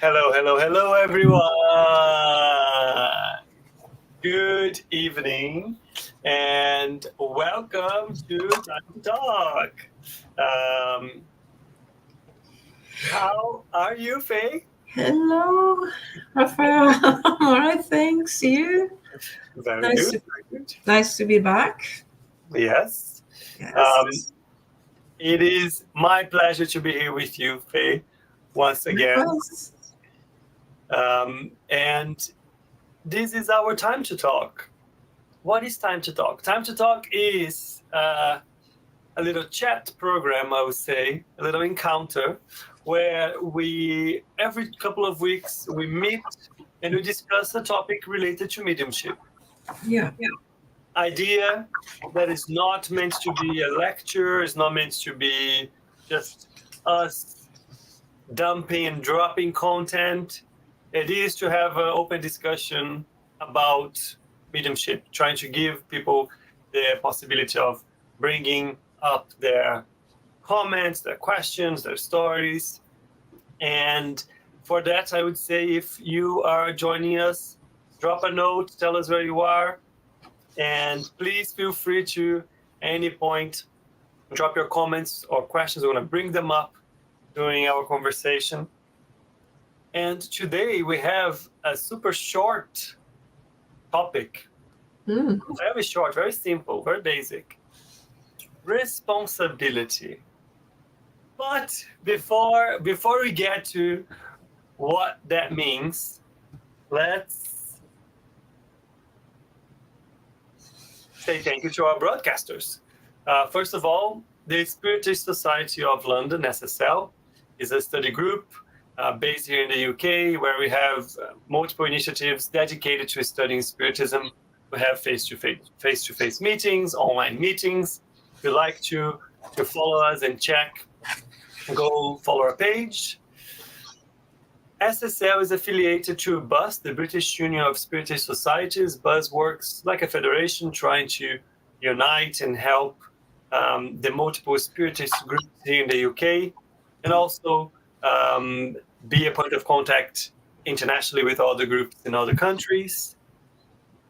Hello, hello, hello, everyone. Good evening, and welcome to Time to Talk. Um, how are you, Faye? Hello, Rafael. All right, thanks. You? Very Nice good, to, very good. nice to be back. Yes. Yes. Um, it is my pleasure to be here with you, Faye, once again. Likewise. And this is our time to talk. What is time to talk? Time to talk is a little chat program, I would say, a little encounter where we, every couple of weeks, we meet and we discuss a topic related to mediumship. Yeah. Idea that is not meant to be a lecture, is not meant to be just us dumping and dropping content. It is to have an open discussion about mediumship, trying to give people the possibility of bringing up their comments, their questions, their stories. And for that, I would say if you are joining us, drop a note, tell us where you are, and please feel free to, at any point, drop your comments or questions. We're going to bring them up during our conversation. And today we have a super short topic, Mm. very short, very simple, very basic. Responsibility. But before we get to what that means, let's say thank you to our broadcasters. First of all, the Spiritist Society of London, SSL, is a study group based here in the UK where we have multiple initiatives dedicated to studying Spiritism. We have face-to-face meetings, online meetings. If you like to follow us and check, go follow our page. SSL is affiliated to BUS, the British Union of Spiritist Societies. BUS works like a federation trying to unite and help the multiple Spiritist groups here in the UK, and also be a point of contact internationally with other groups in other countries.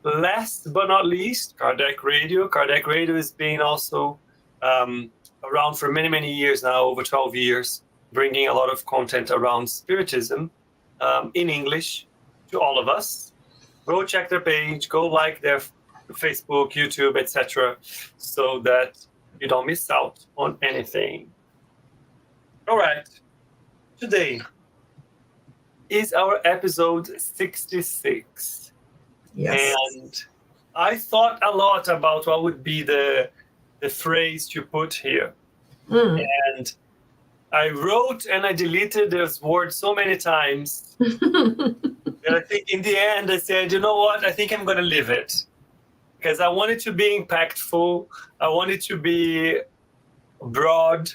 Last but not least, Kardec Radio. Kardec Radio has been also around for many, many years now, over 12 years, bringing a lot of content around Spiritism in English to all of us. Go check their page, go like their Facebook, YouTube, etc., so that you don't miss out on anything. All right. Today is our episode 66. Yes. And I thought a lot about what would be the phrase to put here. Mm. And I wrote and I deleted this word so many times that I think in the end I said, you know what, I think I'm going to leave it. Because I want it to be impactful, I want it to be broad,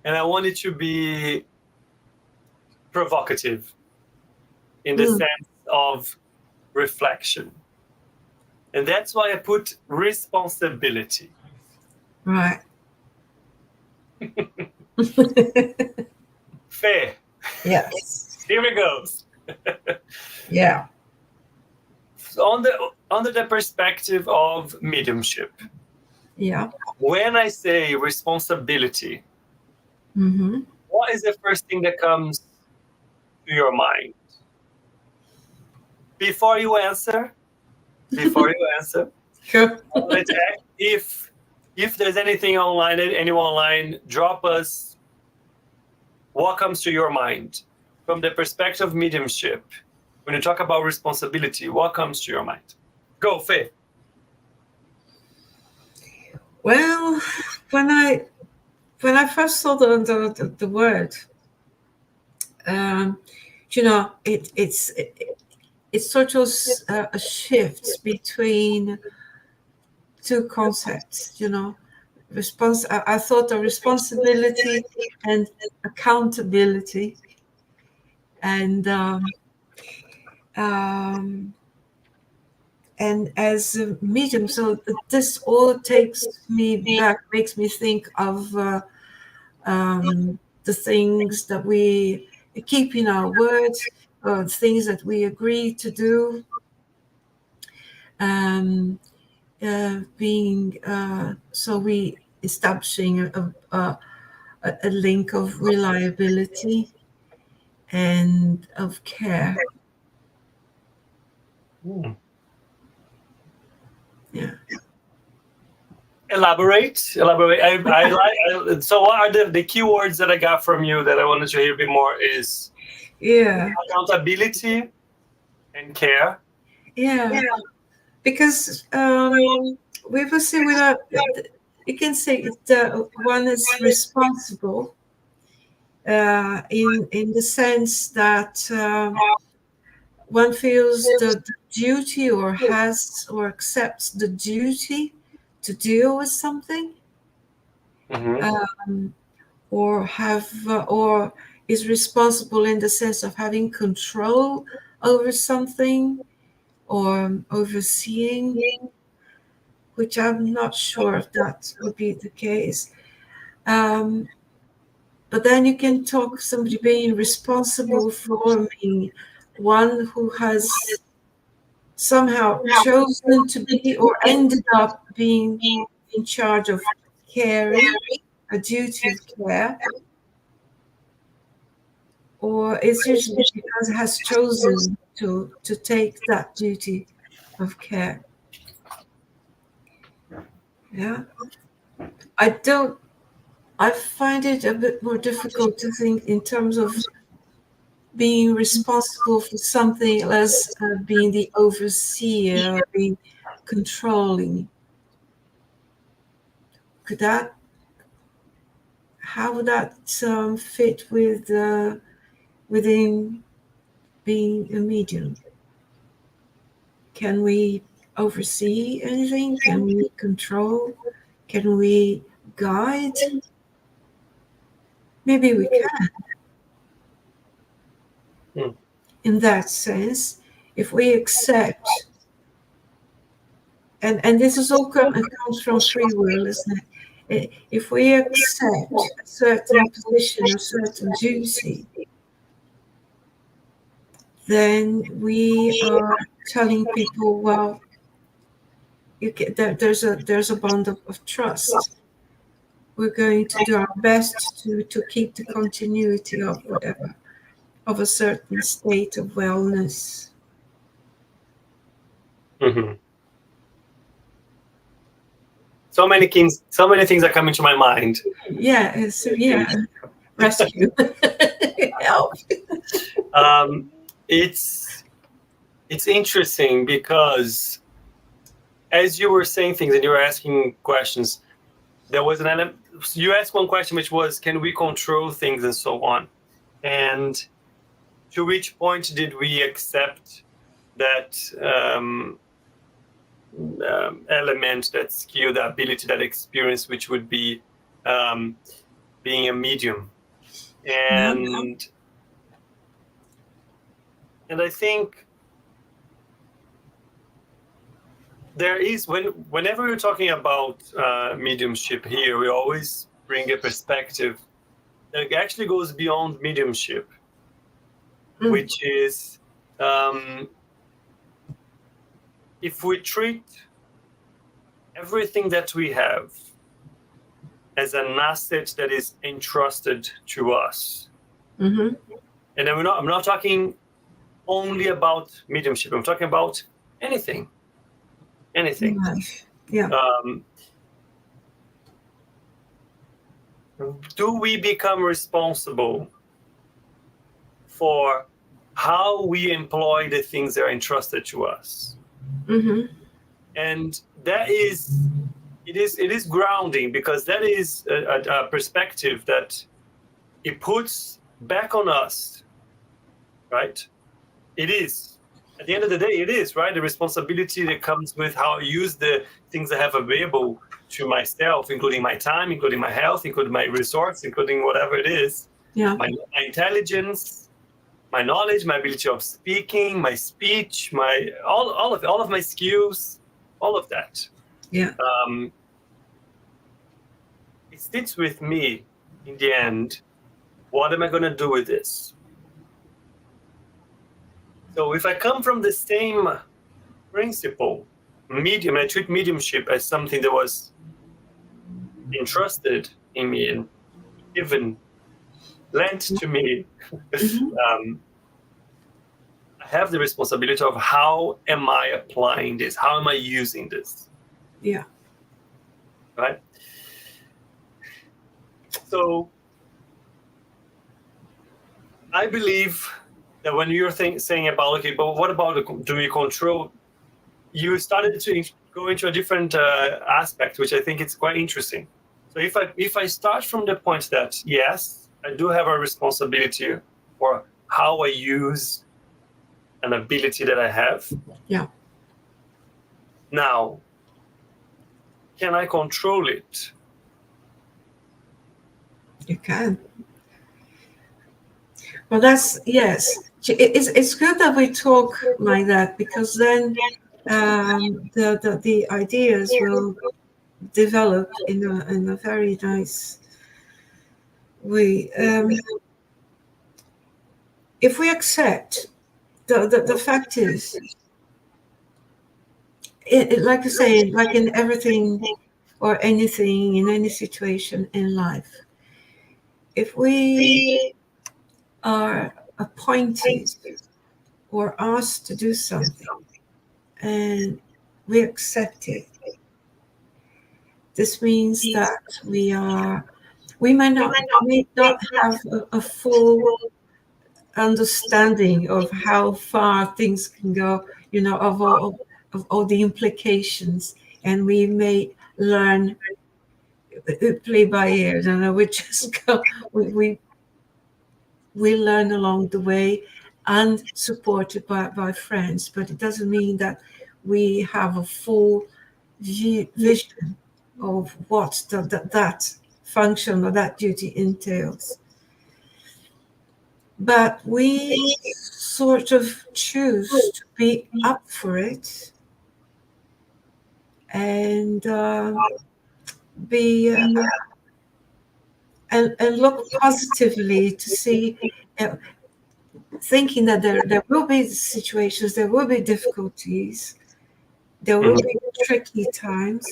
and I want it to be provocative in the sense of reflection. And that's why I put responsibility. Right. Fair. Yes. Here it goes. Yeah. Under the perspective of mediumship, Yeah. when I say responsibility, Mm-hmm. what is the first thing that comes to your mind? Before you answer, Sure. let's check if there's anything online, anyone online, drop us what comes to your mind from the perspective of mediumship. When you talk about responsibility, what comes to your mind? Go, Faye. Well, when I first saw the word, it's sort of a shift between two concepts. I thought of responsibility and accountability, and as a medium, so this all takes me back, makes me think of the things that we keeping our words, things that we agree to do, so we establishing a link of reliability and of care. Yeah. Elaborate. So what are the keywords that I got from you that I wanted to hear a bit more is accountability and care. Yeah. Because we will say you can say one is responsible in the sense that one feels the duty or has or accepts the duty to deal with something, or is responsible in the sense of having control over something or overseeing, which I'm not sure if that would be the case. But then you can talk somebody being responsible for being one who has somehow chosen to be or ended up being in charge of caring, a duty of care, or it's usually because it has chosen to take that duty of care. Yeah. I find it a bit more difficult to think in terms of being responsible for something as being the overseer or being controlling. How would that fit with within being a medium? Can we oversee anything? Can we control? Can we guide? Maybe we can. In that sense, if we accept, and this is all comes from free will, isn't it? If we accept a certain position, a certain duty, then we are telling people, well, there's a bond of trust. We're going to do our best to keep the continuity of whatever, of a certain state of wellness. Mm-hmm. So many things are coming to my mind. Yeah, rescue, help. It's interesting because as you were saying things and you were asking questions, there was an element. You asked one question, which was, can we control things and so on? And to which point did we accept that element, that skill, that ability, that experience, which would be being a medium? And I think there is, whenever we're talking about mediumship here, we always bring a perspective that actually goes beyond mediumship, which is if we treat everything that we have as an asset that is entrusted to us, and then I'm not talking only about mediumship, I'm talking about anything. Yeah. Do we become responsible for how we employ the things that are entrusted to us? And that is, it is grounding, because that is a perspective that it puts back on us, right? It is. At the end of the day, it is, right? The responsibility that comes with how I use the things I have available to myself, including my time, including my health, including my resource, including whatever it is. Yeah. My intelligence, my knowledge, my ability of speaking, my speech, my all of my skills, all of that. Yeah. It sits with me in the end. What am I going to do with this? So if I come from the same principle, I treat mediumship as something that was entrusted in me and given, lent to me. I have the responsibility of how am I applying this? How am I using this? Yeah. Right? So I believe that when you're saying about, okay, but what about do we control? You started to go into a different aspect, which I think is quite interesting. So if I start from the point that, yes, I do have a responsibility for how I use an ability that I have. Yeah. Now, can I control it? You can. Well, that's, yes. It's good that we talk like that, because then the ideas will develop in a very nice way. If we accept the fact is, like you say, like in everything or anything, in any situation in life, if we are appointed or asked to do something and we accept it, this means that we may not have a full understanding of how far things can go, of all the implications, and we may learn play by ear. We just go, we learn along the way and supported by friends, but it doesn't mean that we have a full vision of what that function or that duty entails. But we sort of choose to be up for it and be and look positively to see, thinking that there will be situations, there will be difficulties, there will be tricky times,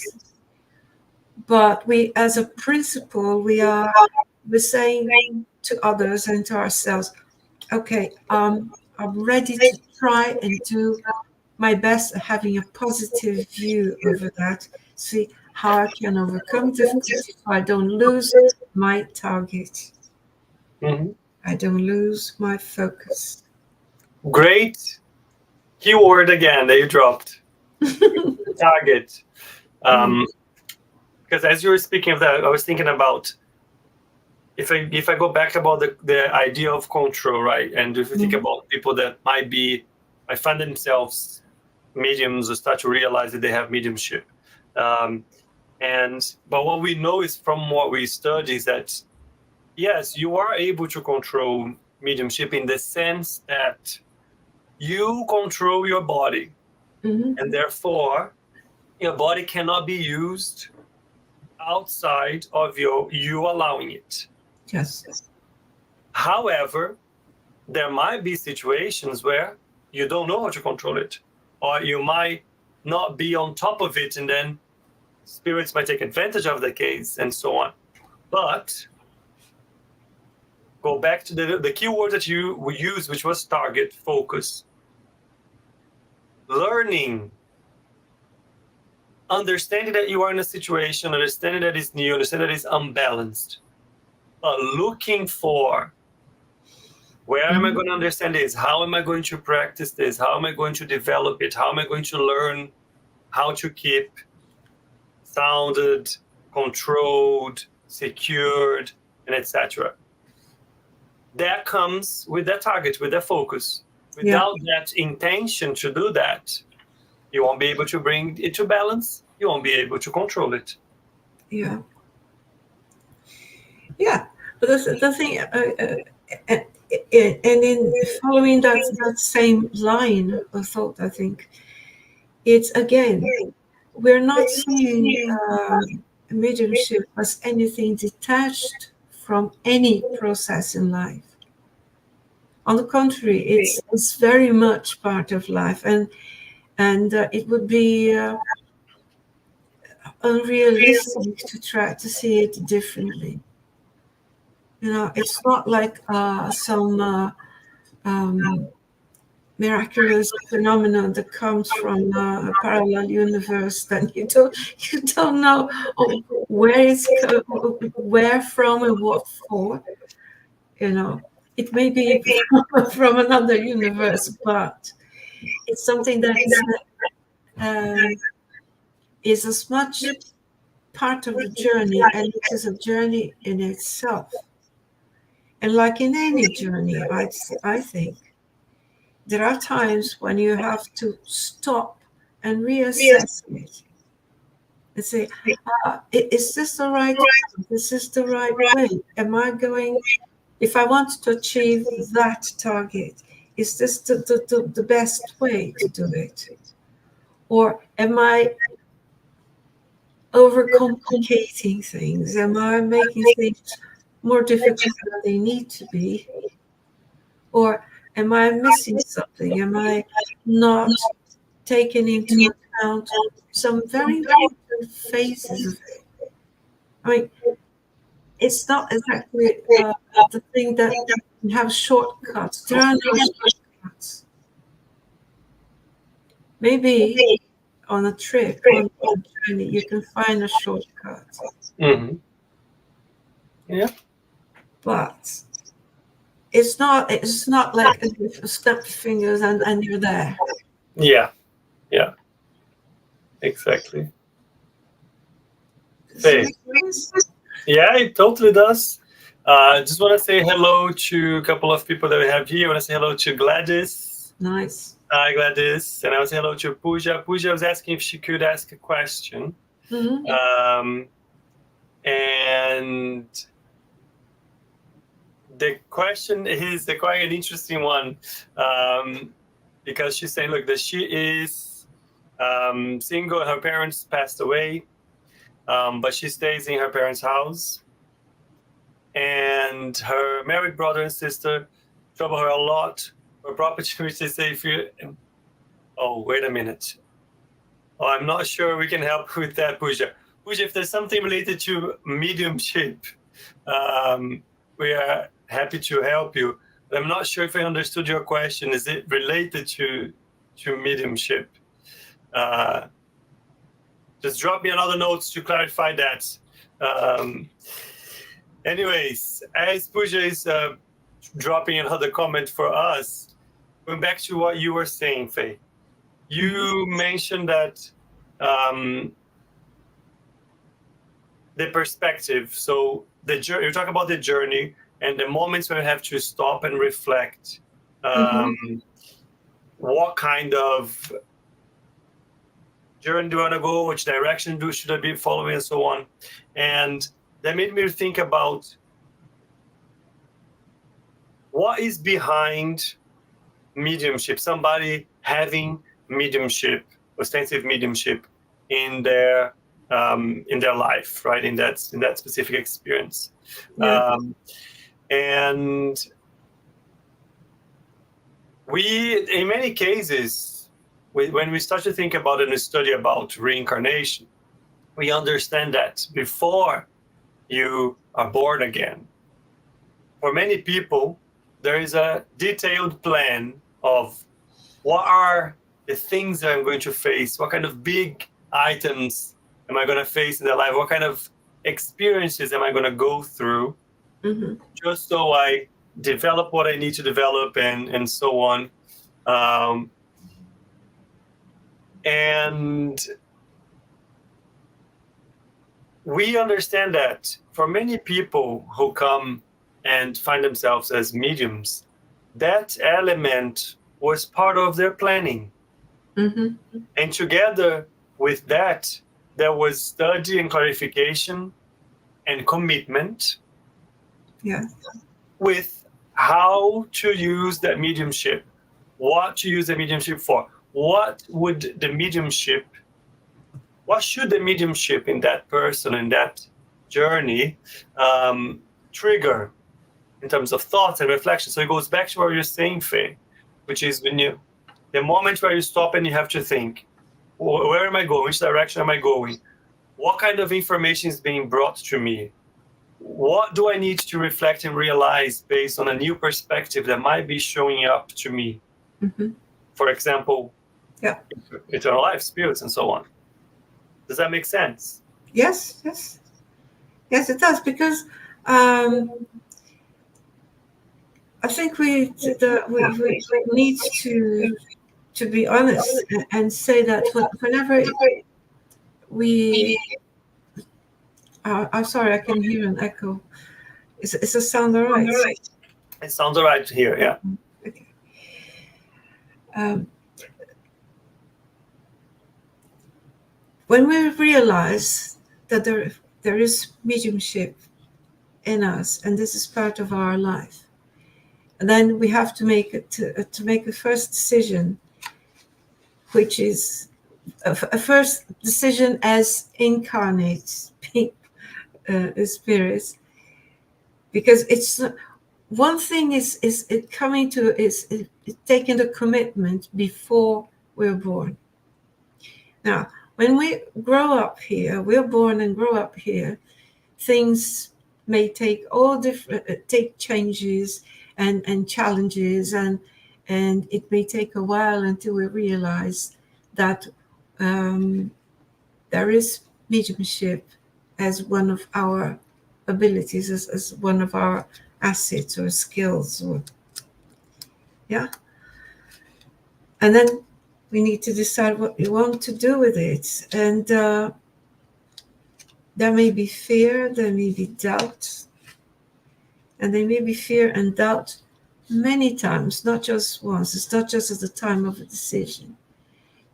but we, as a principle, we're saying to others and to ourselves, okay, I'm ready to try and do my best at having a positive view over that, see how I can overcome difficulties so I don't lose my target. Mm-hmm. I don't lose my focus. Great keyword again that you dropped. Target. Because as you were speaking of that, I was thinking about if I go back about the idea of control, right? And if you think about people that might find themselves mediums or start to realize that they have mediumship. But what we know is from what we study is that, yes, you are able to control mediumship in the sense that you control your body, and therefore your body cannot be used outside of you allowing it. Yes. However, there might be situations where you don't know how to control it, or you might not be on top of it, and then spirits might take advantage of the case and so on. But go back to the key word that you used, which was target, focus. Learning, understanding that you are in a situation, understanding that it's new, understanding that it's unbalanced, but looking for where am I going to understand this? How am I going to practice this? How am I going to develop it? How am I going to learn how to keep sounded, controlled, secured, and etc. That comes with that target, with that focus. Without that intention to do that, you won't be able to bring it to balance. You won't be able to control it. Yeah. But the thing, and in following that same line of thought, I think it's, again, we're not seeing mediumship as anything detached from any process in life. On the contrary, it's very much part of life, and it would be unrealistic to try to see it differently. You know, it's not like some miraculous phenomenon that comes from a parallel universe that you don't know where from and what for. You know, it may be from another universe, but it's something that is as much part of the journey, and it is a journey in itself. And like in any journey, I think there are times when you have to stop and reassess it and say, is this the right path? Is this the right way? Am I going, if I want to achieve that target, is this the best way to do it? Or am I overcomplicating things? Am I making things more difficult than they need to be? Or am I missing something? Am I not taking into account some very important phases of it? I mean, it's not exactly the thing that you have shortcuts. There are no shortcuts. Maybe on a trip, on a journey, you can find a shortcut. Mm-hmm. Yeah. But it's not like a snap your fingers and you're there. Yeah. Exactly. Faye. Yeah, it totally does. Just want to say hello to a couple of people that we have here. I want to say hello to Gladys. Nice. Hi, Gladys. And I want to say hello to Pooja. Pooja was asking if she could ask a question. Mm-hmm. And the question is quite an interesting one, because she's saying, look, that she is single and her parents passed away, but she stays in her parents' house. And her married brother and sister trouble her a lot for property, which they say if you... Oh, wait a minute. Oh, I'm not sure we can help with that, Pooja. Pooja, if there's something related to mediumship, we are happy to help you. But I'm not sure if I understood your question. Is it related to mediumship? Just drop me another note to clarify that. Anyways, as Pooja is dropping another comment for us, going back to what you were saying, Faye, you mentioned that the perspective. So you talk about the journey and the moments when you have to stop and reflect. What kind of journey do you want to go? Which direction should I be following, and so on? And that made me think about what is behind mediumship. Somebody having mediumship, ostensive mediumship, in their life, right? In that specific experience, and we, in many cases, when we start to think about and study about reincarnation, we understand that before you are born again, for many people, there is a detailed plan of what are the things that I'm going to face, what kind of big items am I going to face in their life, what kind of experiences am I going to go through, just so I develop what I need to develop, and so on. And we understand that for many people who come and find themselves as mediums, that element was part of their planning. And together with that, there was study and clarification and commitment with how to use that mediumship, what to use the mediumship for, what should the mediumship in that person, in that journey, trigger in terms of thoughts and reflection. So it goes back to what you're saying, Faye, which is the moment where you stop and you have to think, where am I going? Which direction am I going? What kind of information is being brought to me? What do I need to reflect and realize based on a new perspective that might be showing up to me? Mm-hmm. For example, Yeah. eternal life, spirits, and so on. Does that make sense? Yes, it does, because I think we need to be honest and say that whenever we, I'm sorry, I can hear an echo. Is the sound all right? It sounds all right here, yeah. Okay. When we realize that there is mediumship in us, and this is part of our life, and then we have to make it to make a first decision, which is a first decision as incarnate spirits, because it's one thing is it coming to is taking the commitment before we're born. Now, when we grow up here, we're born and grow up here, things may take all different take changes and challenges, and it may take a while until we realize that there is mediumship as one of our abilities, as one of our assets or skills, or and then we need to decide what we want to do with it. And there may be fear, there may be doubt, and there may be fear and doubt many times, not just once. It's not just at the time of a decision,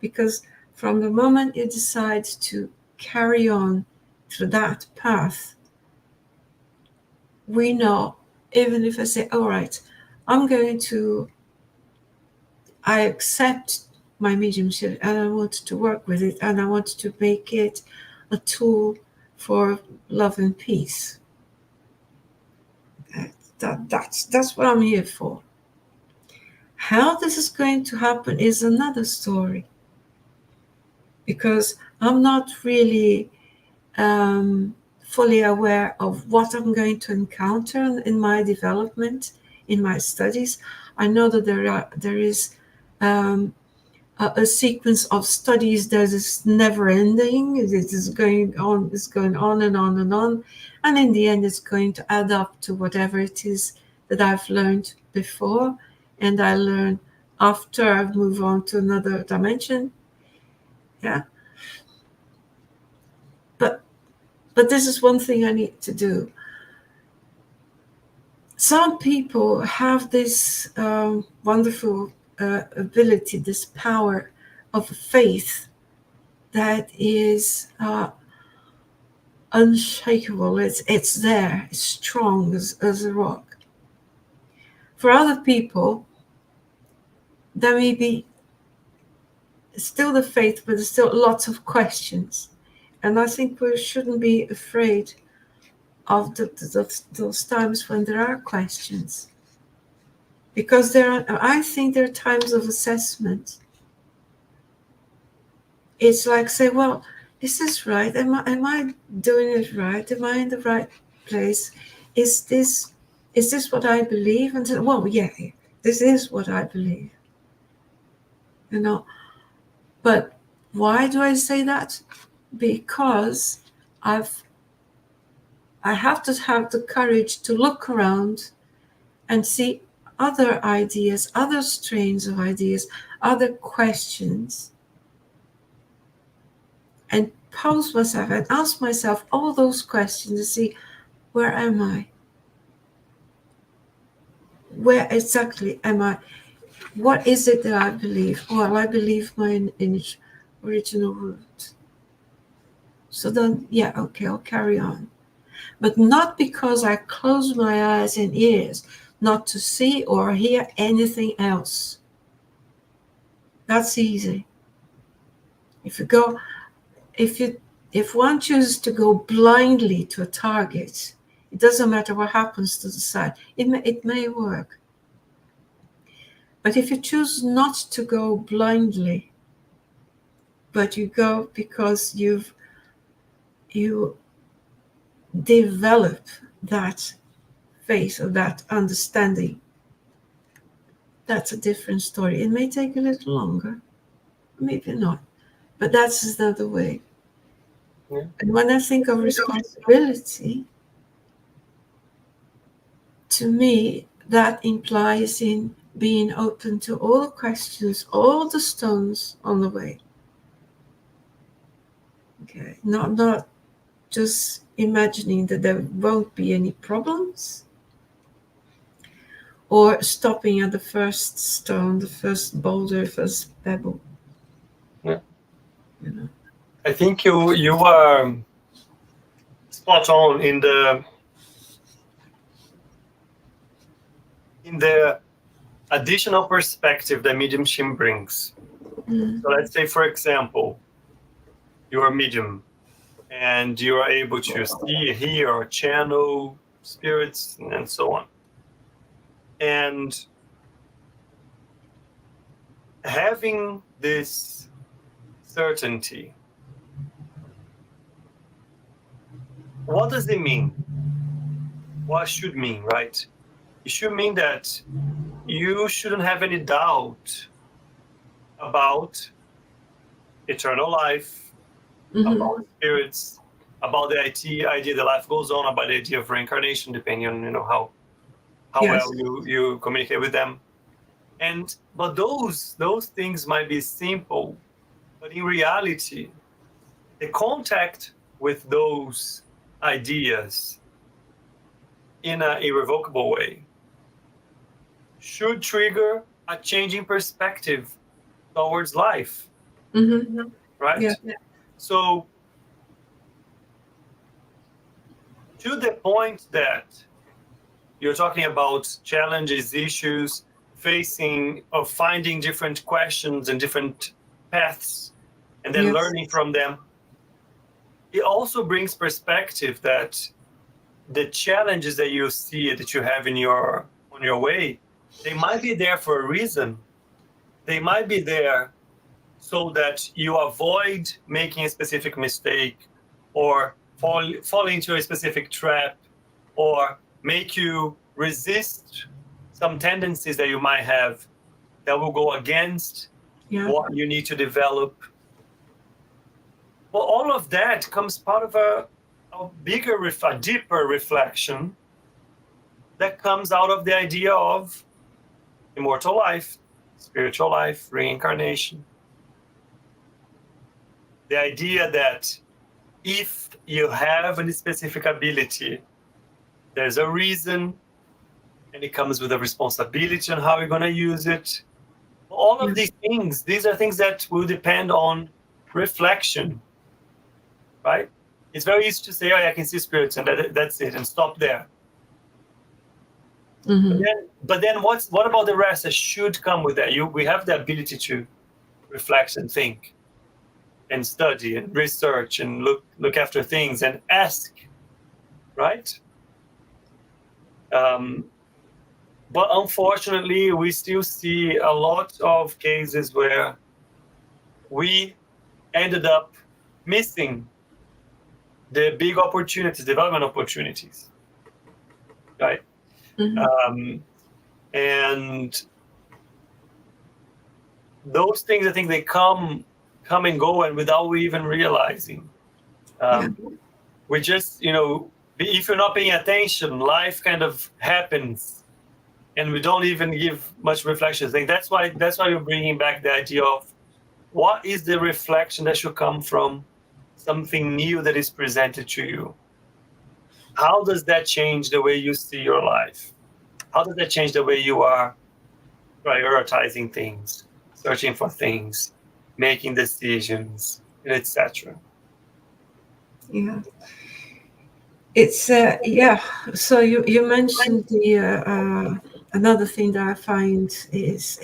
because from the moment you decide to carry on through that path, we know, even if I say, all right, I accept my mediumship and I want to work with it, and I want to make it a tool for love and peace. That's what I'm here for. How this is going to happen is another story, because I'm not really fully aware of what I'm going to encounter in my development, in my studies. I know that there is a sequence of studies that is never ending. It is going on, and on and on, and in the end it's going to add up to whatever it is that I've learned before, and I learn after I move on to another dimension. But this is one thing I need to do. Some people have this wonderful ability, this power of faith that is unshakable. It's there, it's strong as a rock. For other people, there may be still the faith, but there's still lots of questions. And I think we shouldn't be afraid of those times when there are questions, because I think there are times of assessment. It's like, say, well, is this right? Am I doing it right? Am I in the right place? Is this what I believe? And so, well, yeah, this is what I believe. But why do I say that? Because I have to have the courage to look around and see other ideas, other strains of ideas, other questions, and pose myself and ask myself all those questions to see, where am I? Where exactly am I? What is it that I believe? Well, I believe my original root. So then, yeah, okay, I'll carry on. But not because I close my eyes and ears not to see or hear anything else. That's easy. If one chooses to go blindly to a target, It doesn't matter what happens to the side. It may work. But if you choose not to go blindly, but you go because you develop that faith or that understanding, that's a different story. It may take a little longer, maybe not, but that's another way. Yeah. And when I think of responsibility, to me, that implies in being open to all the questions, all the stones on the way. Okay, not just imagining that there won't be any problems, or stopping at the first stone, the first boulder, first pebble. Yeah. You know. I think you are spot on in the additional perspective that mediumship brings. Mm. So let's say, for example, you're a medium and you are able to see, hear, or channel spirits and so on. And having this certainty, what does it mean? What should mean, right? It should mean that you shouldn't have any doubt about eternal life, about spirits, about the idea that life goes on, about the idea of reincarnation, depending on how Yes. well you communicate with them. But those things might be simple, but in reality, the contact with those ideas in an irrevocable way should trigger a changing perspective towards life. Right? Yeah. So to the point that you're talking about challenges, issues, finding different questions and different paths, and then Yes. learning from them, it also brings perspective that the challenges that you see, that you have on your way, they might be there for a reason. They might be there so that you avoid making a specific mistake, or fall into a specific trap, or make you resist some tendencies that you might have that will go against what you need to develop. Well, all of that comes part of a deeper reflection that comes out of the idea of immortal life, spiritual life, reincarnation. The idea that if you have any specific ability, there's a reason, and it comes with a responsibility on how you're going to use it. All of these are things that will depend on reflection, right? It's very easy to say, oh, I can see spirits, and that's it, and stop there. But then what about the rest that should come with that? We have the ability to reflect and think and study and research and look after things and ask, right? But unfortunately, we still see a lot of cases where we ended up missing the big opportunities, development opportunities, right? And those things, I think they come and go, and without we even realizing. We just, if you're not paying attention, life kind of happens, and we don't even give much reflection. I think that's why we're bringing back the idea of what is the reflection that should come from something new that is presented to you. How does that change the way you see your life? How does that change the way you are prioritizing things, searching for things, making decisions, etc.? Yeah. It's So you mentioned the another thing that I find is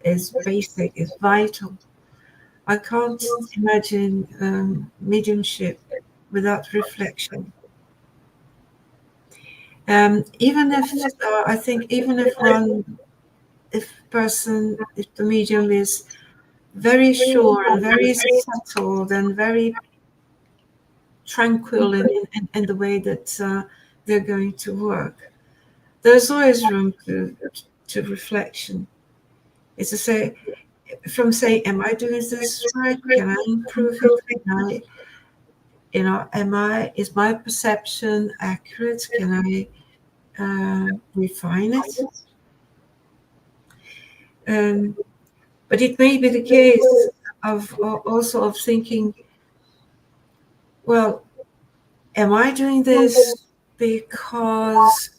basic, is vital. I can't imagine mediumship without reflection. Even if I think even if if the medium is very sure and very settled and very tranquil in the way that they're going to work, there's always room to reflection. It's to say, from saying, am I doing this right? Can I improve it? Can I, is my perception accurate? Can I refine it? But it may be the case of also of thinking, well, am I doing this because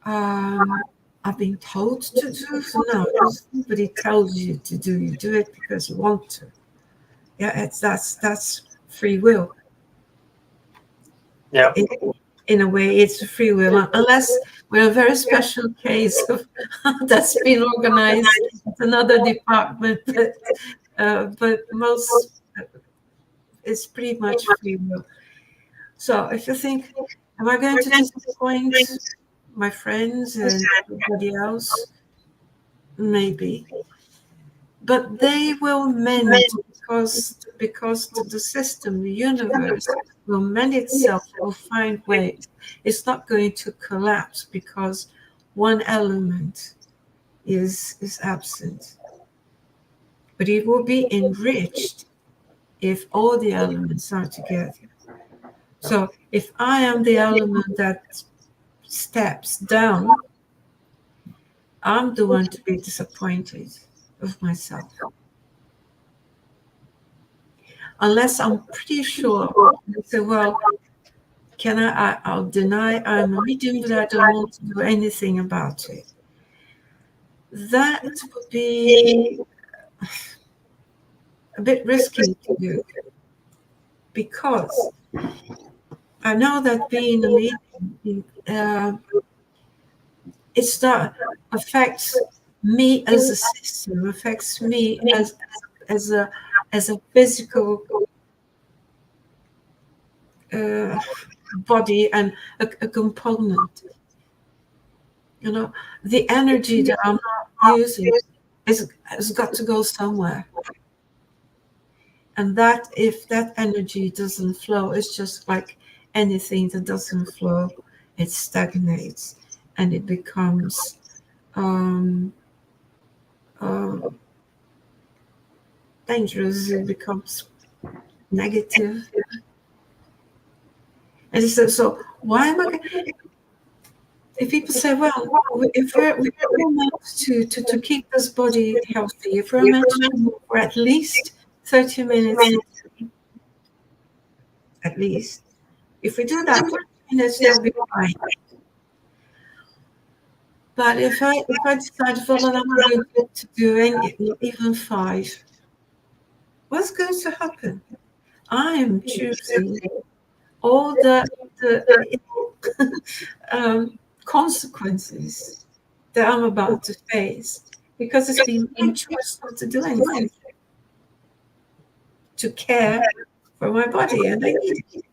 I've been told to do? No, nobody tells you to do. You do it because you want to. Yeah, that's free will. Yeah. In a way, it's a free will, unless we're a very special case of that's been organized at another department. But most it's pretty much free will. So if you think, am I going to disappoint my friends and everybody else? Maybe. But they will mend because the system, the universe will mend itself, will find ways. It's not going to collapse because one element is absent. But it will be enriched if all the elements are together. So if I am the element that steps down, I'm the one to be disappointed of myself. Unless I'm pretty sure, I say, well, I'll deny I'm a medium, but I don't want to do anything about it. That would be a bit risky to do, because I know that being a medium, it's not affects me as a system, affects me as a physical body and a component. You know, the energy that I'm not using has got to go somewhere. And that if that energy doesn't flow, it's just like anything that doesn't flow, it stagnates and it becomes dangerous, it becomes negative. And so why am I? If people say, well, if we're meant to keep this body healthy, if we're meant to move for at least 30 minutes, at least, if we do that, 30 minutes, they'll be fine. But if I decide, well, I'm going to do even 5, what's going to happen? I am choosing all the consequences that I'm about to face, because it's been my choice not to do anything, to care for my body, and I need it.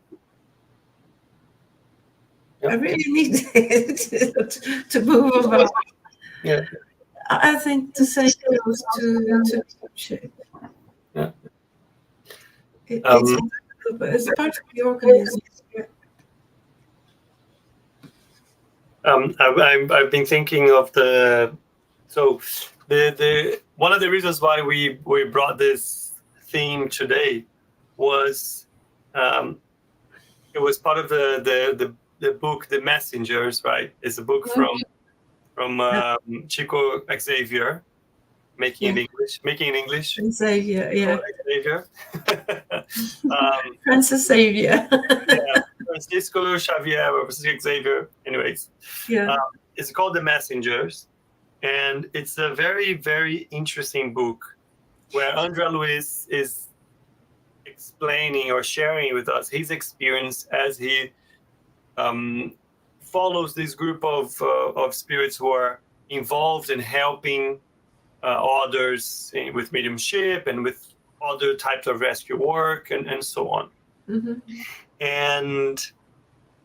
I really need it to move about. Yeah. I think the same goes to mediumship. Yeah. It's part of the organism. I've been thinking of the one of the reasons why we brought this theme today was it was part of the book The Messengers, right? It's a book from Chico Xavier, making it English. Xavier, yeah. Xavier. Francis Xavier. Yeah, Francisco Xavier or Xavier. Anyways, yeah. It's called The Messengers, and it's a very, very interesting book where André Luiz is explaining or sharing with us his experience as he follows this group of spirits who are involved in helping others with mediumship and with other types of rescue work and so on. Mm-hmm. And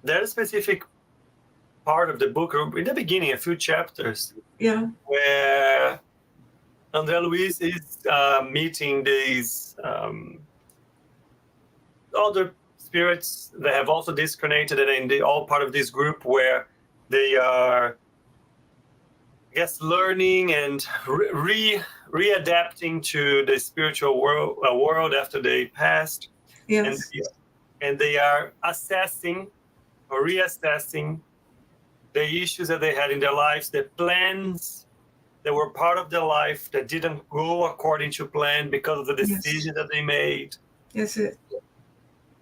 there are specific part of the book, or in the beginning, a few chapters, Yeah. where André Luiz is meeting these other spirits that have also disconnected, and they all part of this group where they are, I guess, learning and readapting to the spiritual world after they passed. Yes. And they are assessing or reassessing the issues that they had in their lives, the plans that were part of their life that didn't go according to plan because of the decision that they made. Yes.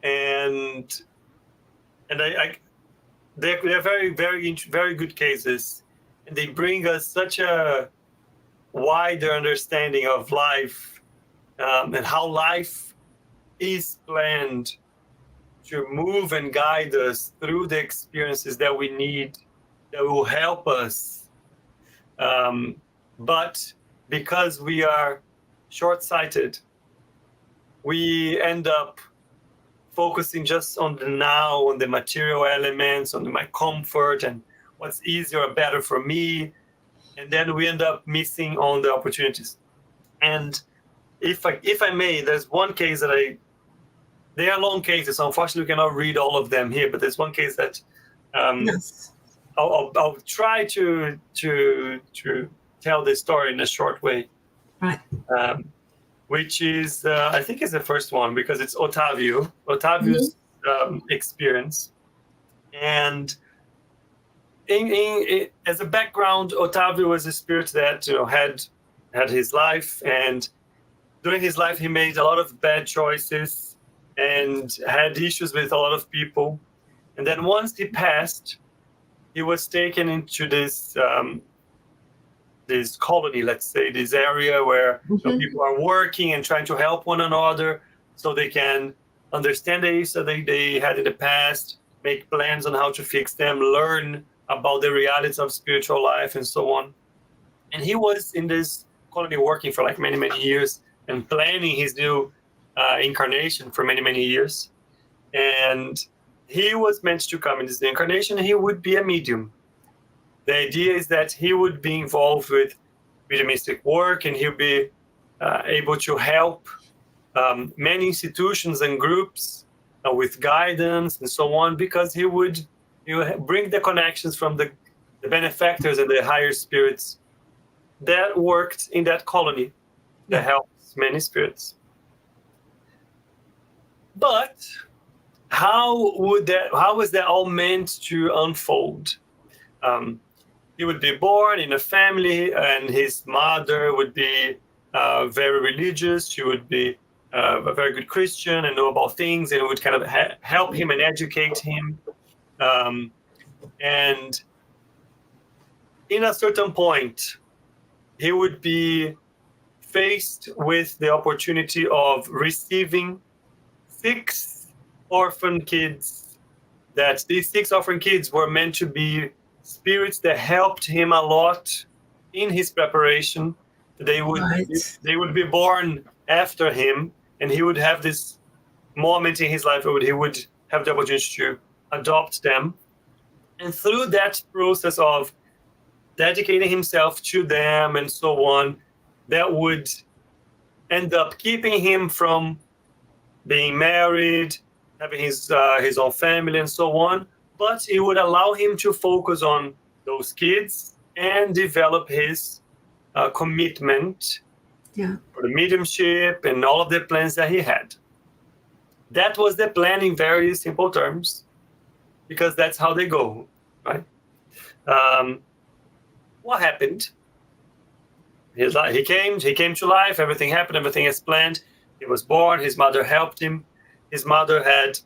And they're very, very, very good cases, and they bring us such a wider understanding of life, and how life is planned to move and guide us through the experiences that we need, that will help us. But because we are short-sighted, we end up focusing just on the now, on the material elements, on my comfort and what's easier or better for me. And then we end up missing on the opportunities. And if I may, there's one case that they are long cases, so unfortunately we cannot read all of them here, but there's one case that Yes. I'll try to tell the story in a short way. Right. Which is, I think is the first one, because it's Otavio's experience. And as a background, Otavio was a spirit that had his life, and during his life he made a lot of bad choices and had issues with a lot of people. And then once he passed, he was taken into this colony, let's say, this area where people are working and trying to help one another so they can understand the issues that they had in the past, make plans on how to fix them, learn about the realities of spiritual life and so on. And he was in this colony working for like many, many years and planning his new incarnation for many, many years. And he was meant to come in this new incarnation, and he would be a medium. The idea is that he would be involved with mediumistic work, and he'll be able to help many institutions and groups with guidance and so on, because he would bring the connections from the benefactors and the higher spirits that worked in that colony that helps many spirits. But how was that all meant to unfold? He would be born in a family, and his mother would be very religious. She would be a very good Christian and know about things, and would kind of help him and educate him. And in a certain point, he would be faced with the opportunity of receiving 6 orphan kids. That these 6 orphan kids were meant to be spirits that helped him a lot in his preparation. They would be born after him, and he would have this moment in his life where he would have the opportunity to adopt them. And through that process of dedicating himself to them and so on, that would end up keeping him from being married, having his own family and so on. But it would allow him to focus on those kids and develop his commitment for the mediumship and all of the plans that he had. That was the plan in very simple terms, because that's how they go, right? What happened? He came to life, everything happened, everything as planned. He was born, his mother helped him. His mother had,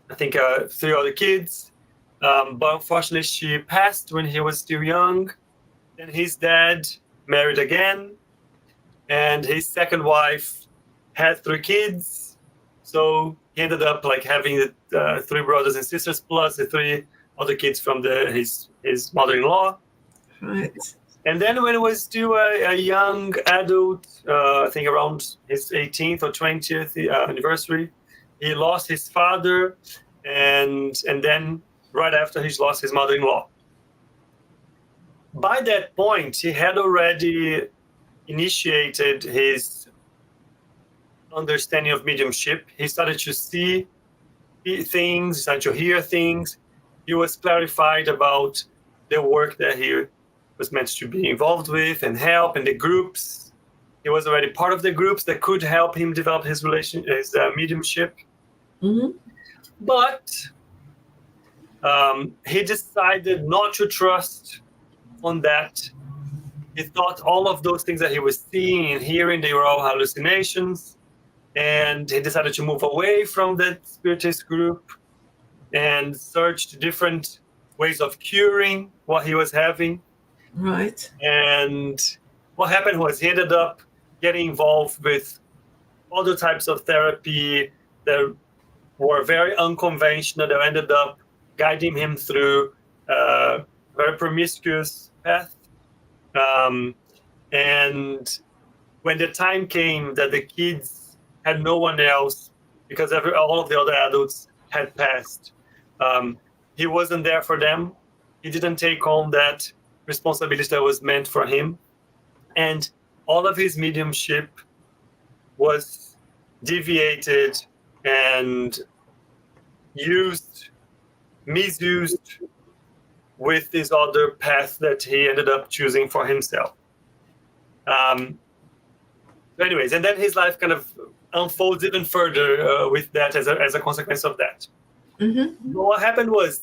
I think, 3 other kids. But unfortunately, she passed when he was still young. Then his dad married again, and his second wife had 3 kids. So he ended up like having 3 brothers and sisters plus the 3 other kids from his mother-in-law. Right. And then when he was still a young adult, I think around his 18th or 20th anniversary, he lost his father, and then right after he lost his mother-in-law. by that point, he had already initiated his understanding of mediumship. He started to see things, started to hear things. He was clarified about the work that he was meant to be involved with and help, and the groups. He was already part of the groups that could help him develop his mediumship. Mm-hmm. But he decided not to trust on that. He thought all of those things that he was seeing and hearing, they were all hallucinations. And he decided to move away from that spiritist group and searched different ways of curing what he was having. Right. And what happened was he ended up getting involved with other types of therapy that were very unconventional, that ended up guiding him through a very promiscuous path. And when the time came that the kids had no one else, because all of the other adults had passed, he wasn't there for them. He didn't take on that responsibility that was meant for him. And all of his mediumship was deviated and misused with this other path that he ended up choosing for himself. Anyways, and then his life kind of unfolds even further with that as a consequence of that. Mm-hmm. But what happened was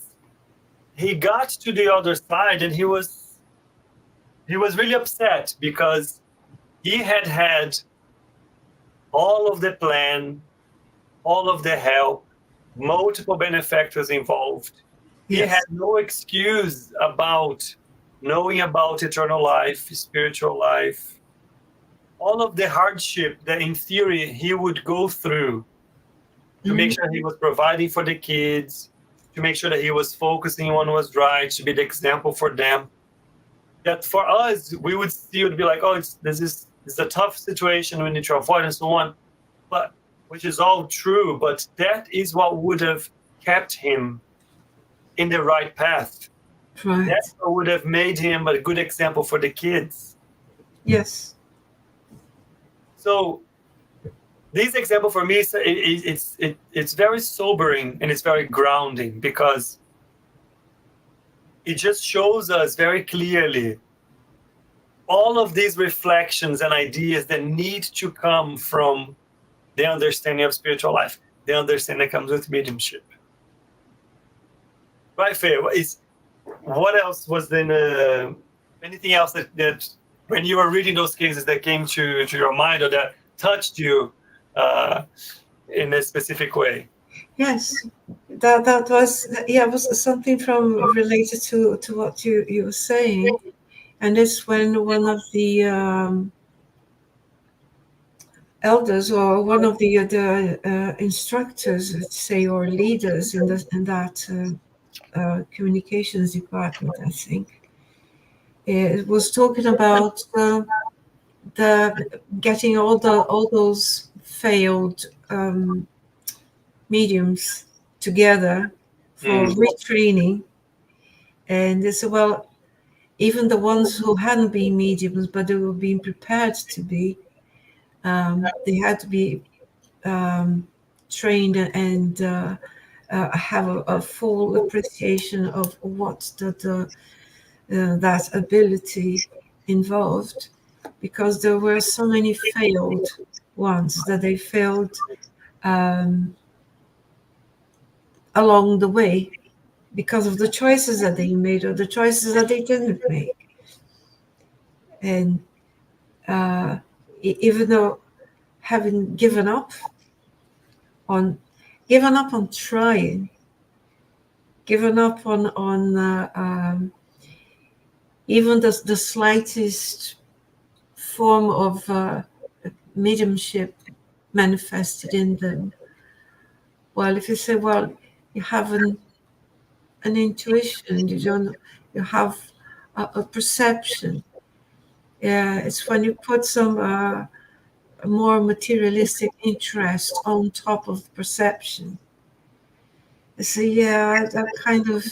he got to the other side, and he was really upset because he had all of the plan, all of the help, multiple benefactors involved. Yes. He had no excuse about knowing about eternal life, spiritual life, all of the hardship that in theory he would go through to make sure he was providing for the kids, to make sure that he was focusing on what was right, to be the example for them. That for us, we would see, it would be like, oh, this is a tough situation, we need to avoid and so on. But which is all true, but that is what would have kept him in the right path. Right. That's what would have made him a good example for the kids. Yes. So this example for me, it's very sobering and it's very grounding, because it just shows us very clearly all of these reflections and ideas that need to come from the understanding of spiritual life, the understanding that comes with mediumship. Right, Faye? What else was then? Anything else that when you were reading those cases that came to your mind or that touched you in a specific way? Yes, that was something from related to what you were saying, and it's when one of the elders or one of the instructors, let's say, or leaders in that communications department, I think, it was talking about the getting all those failed mediums together for retraining, and they said, well, even the ones who hadn't been mediums but they were being prepared to be, they had to be trained and have a full appreciation of what that ability involved, because there were so many failed ones that they failed along the way because of the choices that they made or the choices that they didn't make. And even though having given up on trying, given up on even the slightest form of mediumship manifested in them. Well, if you say, well, you have an intuition, you have a perception. Yeah, it's when you put some more materialistic interest on top of perception. So yeah, that kind of,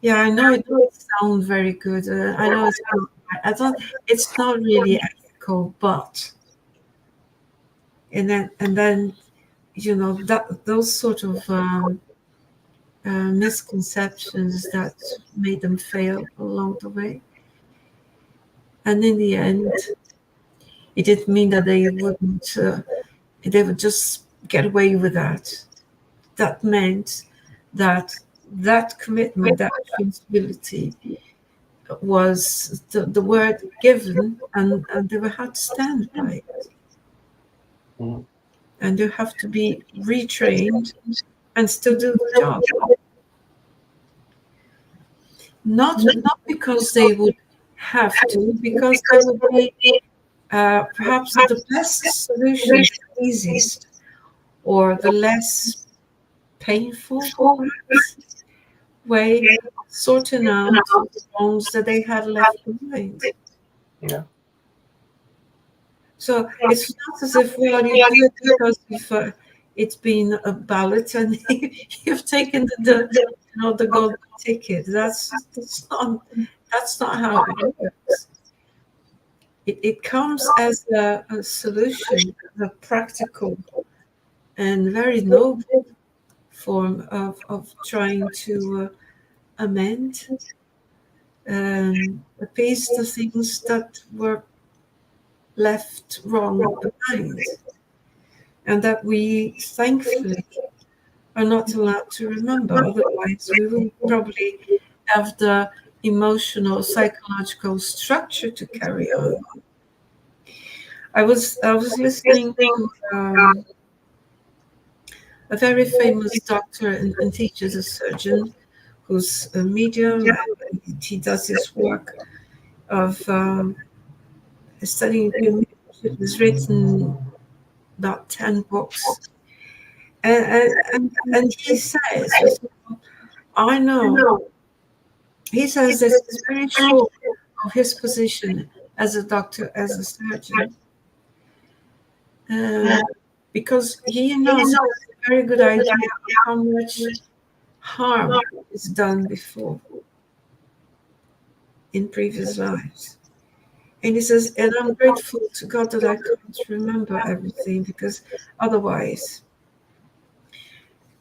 Yeah, I know it doesn't sound very good. I know it's not. I don't. It's not really ethical, but and then that those sort of misconceptions that made them fail along the way. And in the end, it didn't mean that they wouldn't. They would just get away with that. That meant that commitment, that responsibility was the word given, and they were had to stand by it. Mhm. And you have to be retrained and still do the job. Not because they would have to, because that would be perhaps the best solution, the easiest, or the less painful perhaps, way of sorting out the wrongs that they had left behind. Yeah. So it's not as if, well, you do it because it's been a ballot and you've taken the gold ticket. That's not how it works. It comes as a solution, a practical and very noble form of trying to amend, appease the things that were left wrong behind, and that we thankfully are not allowed to remember. Otherwise, we will probably have the emotional, psychological structure to carry on. I was listening to a very famous doctor and teacher, a surgeon, who's a medium. And he does his work of studying mediumship. He's written about 10 books. And he says, I know, he says this is very short of his position as a doctor, as a surgeon, because he knows a very good idea of how much harm is done before in previous lives. And he says, and I'm grateful to God that I can't remember everything, because otherwise,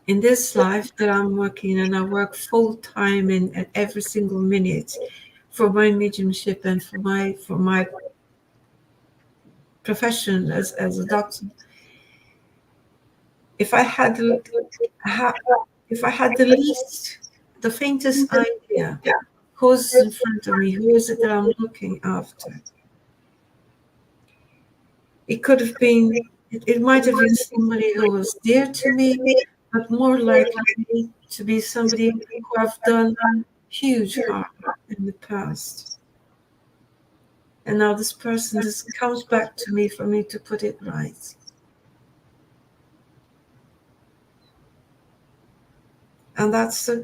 in this life that I'm working, and I work full time in every single minute for my mediumship and for my profession as a doctor. If I had the the faintest idea who's in front of me, who is it that I'm looking after, it could have been, it might have been somebody who was dear to me, but more likely to be somebody who I've done huge harm in the past. And now this person just comes back to me for me to put it right. And that's say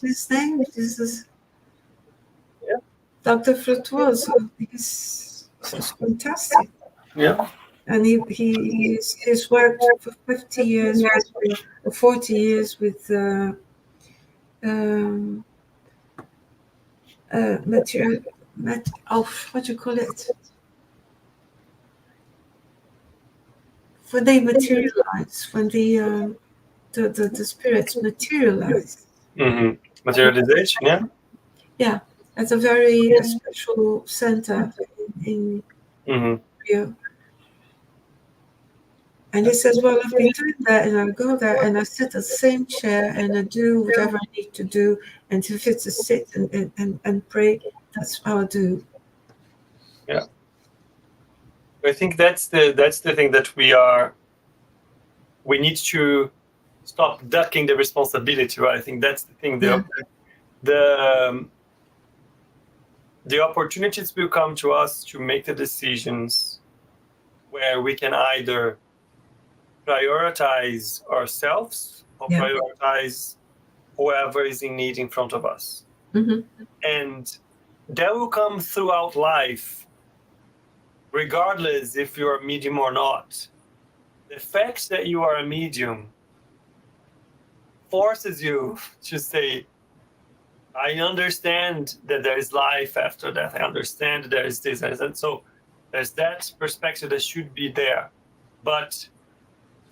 his name. This is Dr. Frutois. He's fantastic. Yeah. And he's worked for 50 years or 40 years with material. What do you call it? When they materialize, when the spirits materialize. Mm-hmm. Materialization, yeah. Yeah, at a very special center in Rio. And he says, well, I've been doing that, and I go there and I sit at the same chair and I do whatever I need to do. And if it's to sit and pray, that's how I do. Yeah. I think that's the thing that we need to stop ducking the responsibility, right? I think that's the thing. The opportunities will come to us to make the decisions where we can either prioritize ourselves or prioritize whoever is in need in front of us. Mm-hmm. And that will come throughout life, regardless if you're a medium or not. The fact that you are a medium forces you to say, I understand that there is life after death. I understand there is this. And so there's that perspective that should be there. But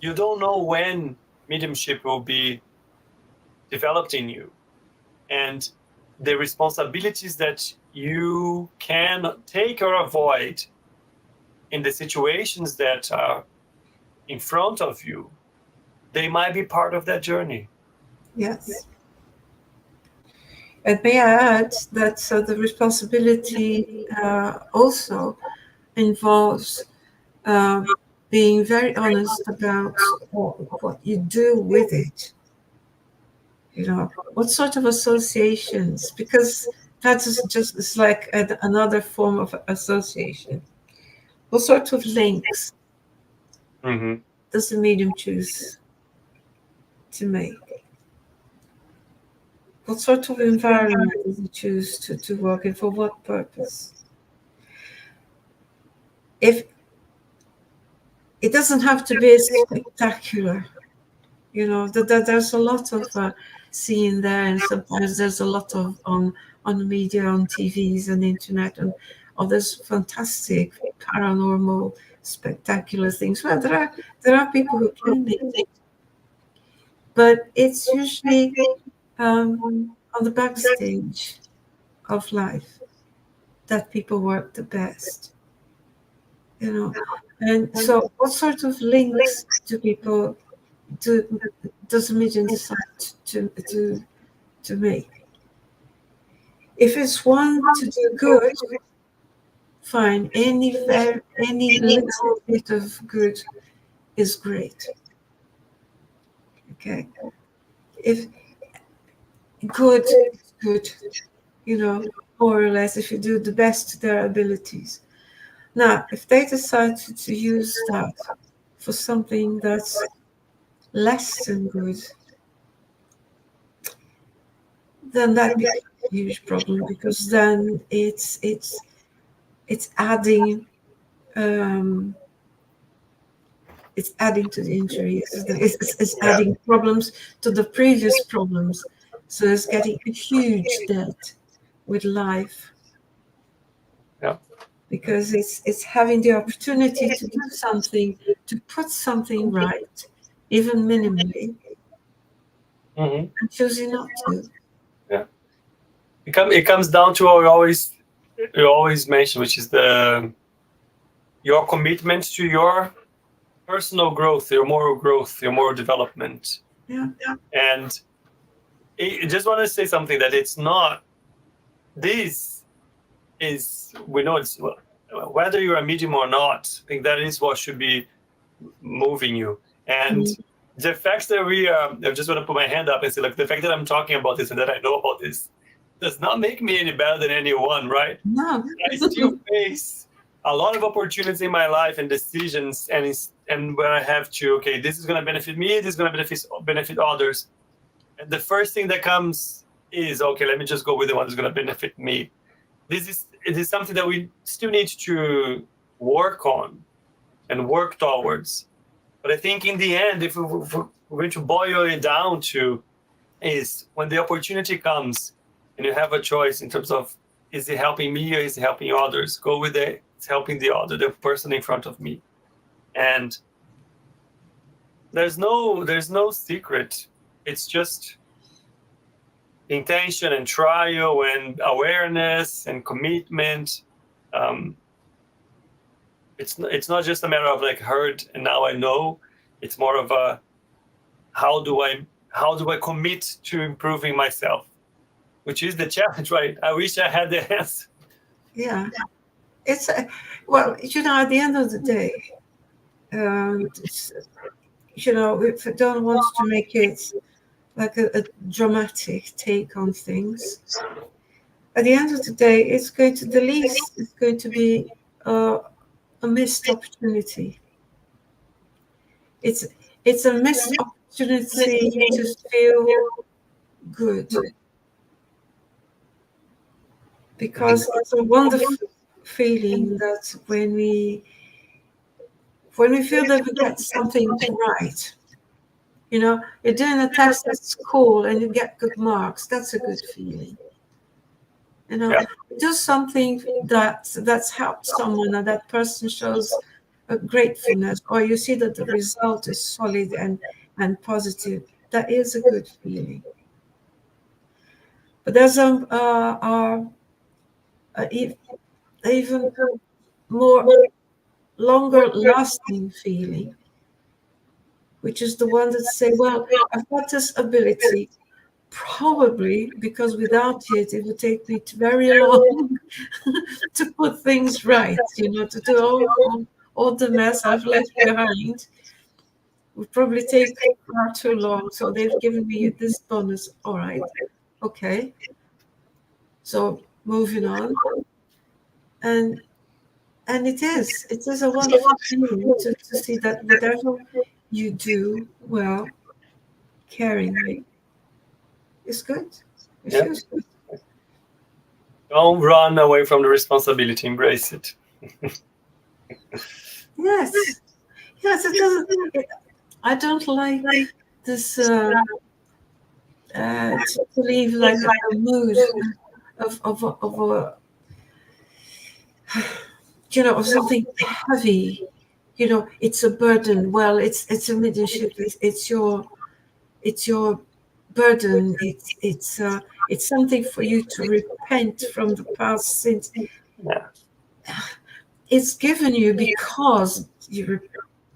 you don't know when mediumship will be developed in you. And the responsibilities that you can take or avoid in the situations that are in front of you, they might be part of that journey. Yes. And may I add that the responsibility also involves being very honest about what you do with it. You know, what sort of associations, because that is just, it's like another form of association. What sort of links does the medium choose to make? What sort of environment does he choose to work in? For what purpose? If it doesn't have to be spectacular, you know, there's a lot of seeing there, and sometimes there's a lot of on media, on TVs and internet, and there's fantastic paranormal, spectacular things. Well, there are people who claim it, but it's usually on the backstage of life that people work the best, you know. And so, what sort of links do people does a medium decide to make? If it's one to do good, fine. Any little bit of good is great. Okay. If good is good, you know, more or less, if you do the best to their abilities. Now, if they decide to use that for something that's less than good, then that becomes a huge problem, because then it's adding to the injury. It's adding problems to the previous problems. So it's getting a huge debt with life. Yeah. Because it's having the opportunity to do something, to put something right, even minimally, and choosing not to. Yeah. It comes down to what you always mention, which is your commitment to your personal growth, your moral development. Yeah. And I just want to say something, that it's not, this is, we know it's, whether you're a medium or not, I think that is what should be moving you. And the fact that I just want to put my hand up and say, look, the fact that I'm talking about this and that I know about this does not make me any better than anyone, right? No. I still face a lot of opportunities in my life and decisions, and where I have to, okay, this is going to benefit me, this is going to benefit others. And the first thing that comes is, okay, let me just go with the one that's going to benefit me. It is something that we still need to work on and work towards. But I think in the end, if we're going to boil it down to, is when the opportunity comes and you have a choice in terms of, is it helping me or is it helping others? Go with it. It's helping the person in front of me. And there's no secret. It's just intention and trial and awareness and commitment. It's not just a matter of like heard and now I know. It's more of a, how do I commit to improving myself, which is the challenge, right? I wish I had the answer. Yeah. It's well, you know, at the end of the day, you know, if I don't want to make it like a dramatic take on things, at the end of the day, it's going to, the least it's going to be a missed opportunity. It's a missed opportunity to feel good, because it's a wonderful feeling that when we feel that we get something right, You're doing a test at school and you get good marks. That's a good feeling. Do something that's helped someone, and that person shows a gratefulness, or you see that the result is solid and positive. That is a good feeling. But there's even more longer lasting feeling, which is the one that say, well, I've got this ability, probably because without it would take me very long to put things right, to do all the mess I've left behind would probably take far too long. So they've given me this bonus. All right, okay. So moving on, and it is a wonderful feeling to see that whatever you do well, caringly, is good. It feels good. Don't run away from the responsibility. Embrace it. Yes, it doesn't. I don't like this to leave like a mood of of something heavy. It's a burden. Well, it's a mediumship. It's your burden. It's something for you to repent from the past sins. Yeah. It's given you because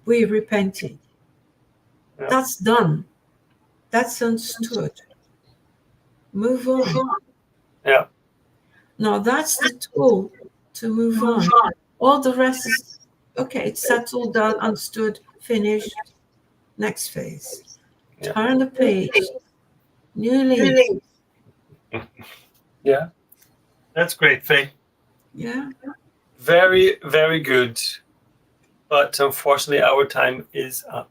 we repented. Yeah. That's done. That's understood. Move on. Yeah. Now that's the tool to move on. All the rest is okay. It's settled, done, understood, finished. Next phase. Yeah. Turn the page. New leaf. Yeah. That's great, Faye. Yeah. Very, very good. But unfortunately, our time is up.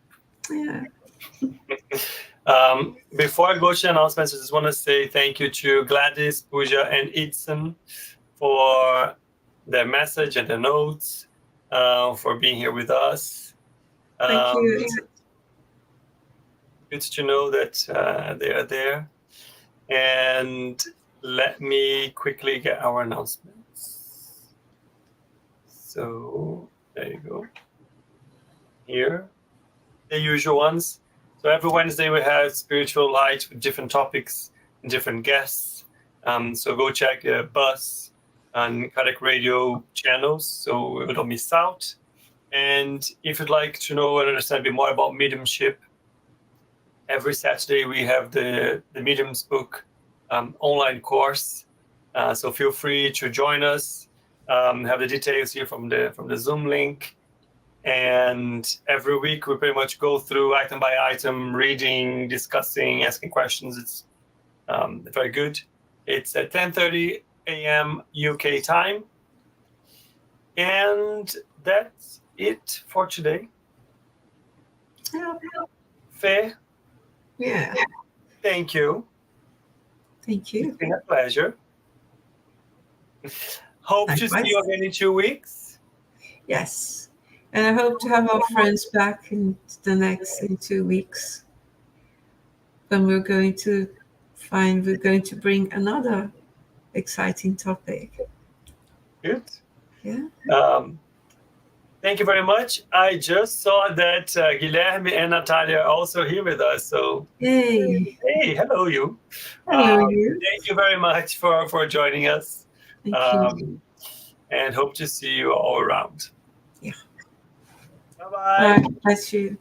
Yeah. Before I go to announcements, I just want to say thank you to Gladys, Pooja, and Idson for their message and their notes, for being here with us. Thank you. Good to know that they are there. And let me quickly get our announcements. So there you go. Here, the usual ones. So every Wednesday we have Spiritual Light with different topics and different guests. So go check Buzz and Cardiac Radio channels so you don't miss out. And if you'd like to know and understand a bit more about mediumship, every Saturday we have the Mediums book online course. So feel free to join us. Have the details here from the Zoom link. And every week we pretty much go through item by item, reading, discussing, asking questions. It's very good. It's at 10:30 a.m. UK time. And that's it for today. Yeah. Faye? Yeah. Thank you. Thank you. It's been a pleasure. Hope to see you again in 2 weeks. Yes. And I hope to have our friends back in 2 weeks, when we're going to bring another exciting topic. Good. Yeah. Thank you very much. I just saw that Guilherme and Natalia are also here with us. So Hey, hello you. Hello you. Thank you very much for joining us. Thank you. And hope to see you all around. Yeah. Bye-bye. Bye. Bless you.